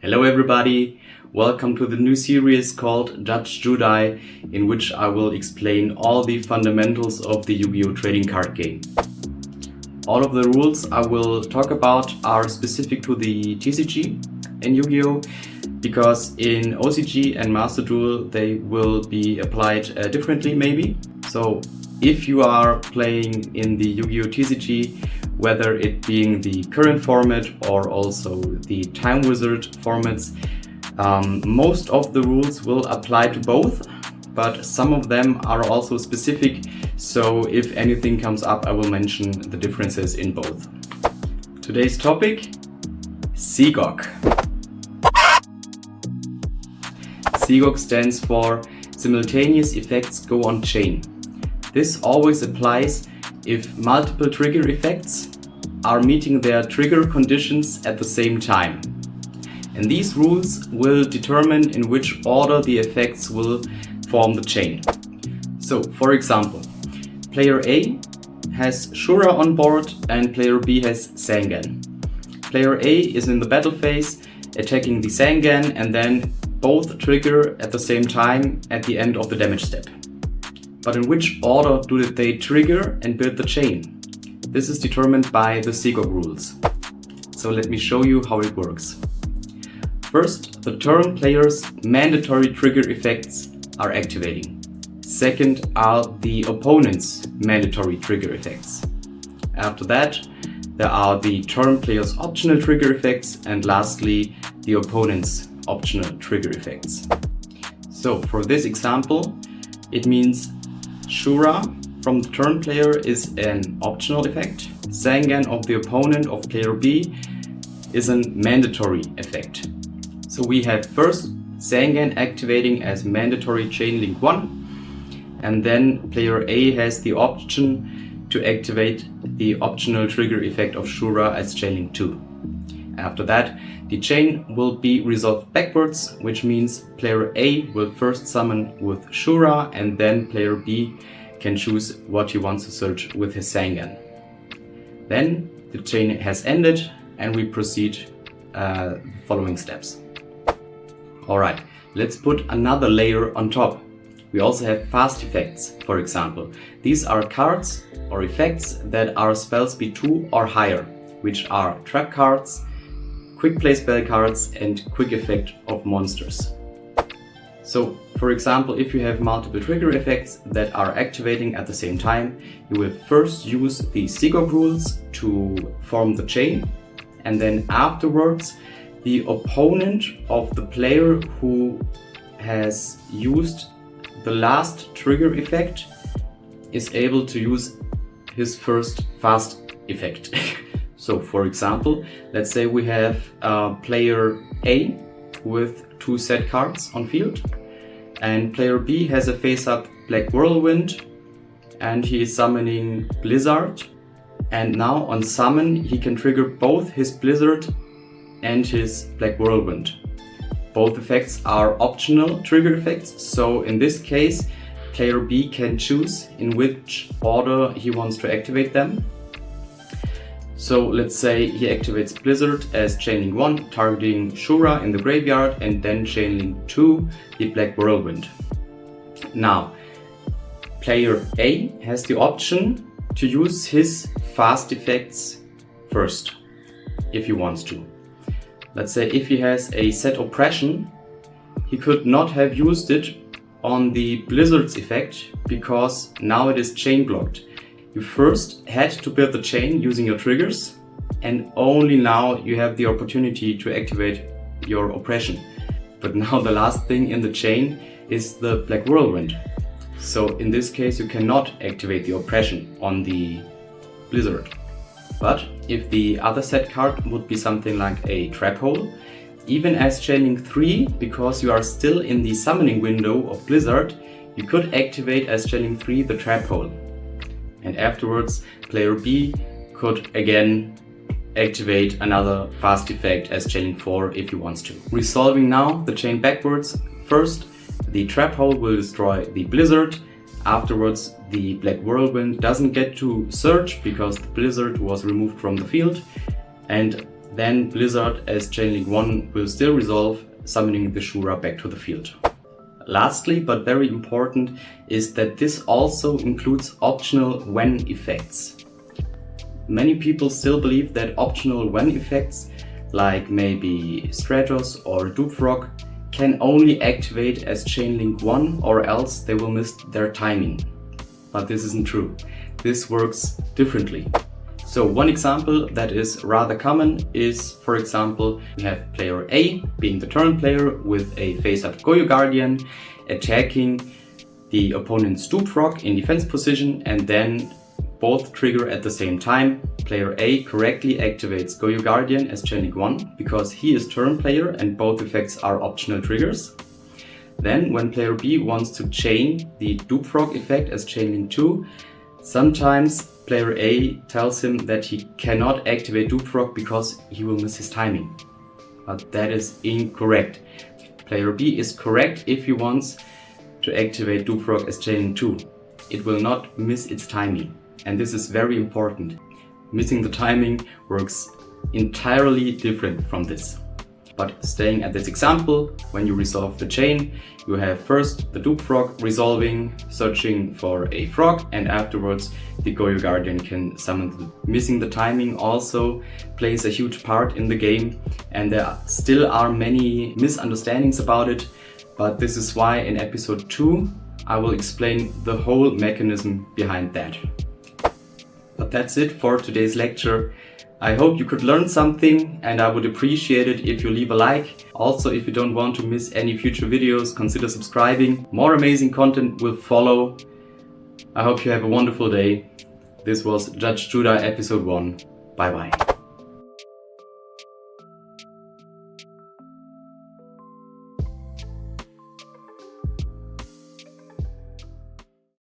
Hello everybody, welcome to the new series called Judge Judai, in which I will explain all the fundamentals of the Yu-Gi-Oh! Trading card game. All of the rules I will talk about are specific to the TCG in Yu-Gi-Oh! Because in OCG and Master Duel they will be applied differently maybe. So if you are playing in the Yu-Gi-Oh! TCG, whether it being the current format or also the Time Wizard formats, most of the rules will apply to both, but some of them are also specific, so if anything comes up I will mention the differences in both. Today's topic: SEGOC. SEGOC stands for Simultaneous Effects Go on Chain. This always applies if multiple trigger effects are meeting their trigger conditions at the same time. And these rules will determine in which order the effects will form the chain. So, for example, player A has Shura on board and player B has Sangan. Player A is in the battle phase attacking the Sangan, and then both trigger at the same time at the end of the damage step. But in which order do they trigger and build the chain? This is determined by the SEGOC rules. So let me show you how it works. First, the turn player's mandatory trigger effects are activating. Second are the opponent's mandatory trigger effects. After that, there are the turn player's optional trigger effects, and lastly, the opponent's optional trigger effects. So for this example, it means Shura from the turn player is an optional effect. Sangan of the opponent of player B is a mandatory effect. So we have first Sangan activating as mandatory chain link 1, and then player A has the option to activate the optional trigger effect of Shura as chain link 2. After that, the chain will be resolved backwards, which means player A will first summon with Shura, and then player B can choose what he wants to search with his Sangan. Then the chain has ended and we proceed the following steps. Alright, let's put another layer on top. We also have fast effects, for example. These are cards or effects that are spell speed 2 or higher, which are trap cards, quick play spell cards, and quick effect of monsters. So, for example, if you have multiple trigger effects that are activating at the same time, you will first use the SEGOC rules to form the chain, and then afterwards the opponent of the player who has used the last trigger effect is able to use his first fast effect. So, for example, let's say we have player A with 2 set cards on field, and player B has a face-up Black Whirlwind, and he is summoning Blizzard, and now on summon he can trigger both his Blizzard and his Black Whirlwind. Both effects are optional trigger effects, so in this case player B can choose in which order he wants to activate them. So let's say he activates Blizzard as Chainlink 1, targeting Shura in the graveyard, and then Chainlink 2, the Black Whirlwind. Now, player A has the option to use his fast effects first, if he wants to. Let's say if he has a set Oppression, he could not have used it on the Blizzard's effect, because now it is chain blocked. You first had to build the chain using your triggers, and only now you have the opportunity to activate your Oppression. But now the last thing in the chain is the Black Whirlwind. So in this case you cannot activate the Oppression on the Blizzard. But if the other set card would be something like a Trap Hole, even as Chainlink 3, because you are still in the summoning window of Blizzard, you could activate as Chainlink 3 the Trap Hole. And afterwards, player B could again activate another fast effect as Chainlink 4 if he wants to. Resolving now the chain backwards, first the Trap Hole will destroy the Blizzard, afterwards the Black Whirlwind doesn't get to search because the Blizzard was removed from the field, and then Blizzard as chain link 1 will still resolve, summoning the Shura back to the field. Lastly, but very important, is that this also includes optional when effects. Many people still believe that optional when effects, like maybe Stratos or Dupfrog, can only activate as chain link 1 or else they will miss their timing. But this isn't true. This works differently. So one example that is rather common is, for example, we have player A being the turn player with a face-up Yugioh Guardian attacking the opponent's Dupfrog in defense position, and then both trigger at the same time. Player A correctly activates Yugioh Guardian as chain link 1 because he is turn player and both effects are optional triggers. Then when player B wants to chain the Dupfrog effect as chain link 2, sometimes player A tells him that he cannot activate Dupfrog because he will miss his timing. But that is incorrect. Player B is correct if he wants to activate Dupfrog as chain link 2. It will not miss its timing. And this is very important. Missing the timing works entirely different from this. But staying at this example, when you resolve the chain, you have first the Dupfrog resolving, searching for a frog, and afterwards the Yugioh Guardian can summon them. Missing the timing also plays a huge part in the game, and there still are many misunderstandings about it, but this is why in episode 2 I will explain the whole mechanism behind that. But that's it for today's lecture. I hope you could learn something, and I would appreciate it if you leave a like. Also, if you don't want to miss any future videos, consider subscribing. More amazing content will follow. I hope you have a wonderful day. This was Judge Judai episode 1. Bye bye.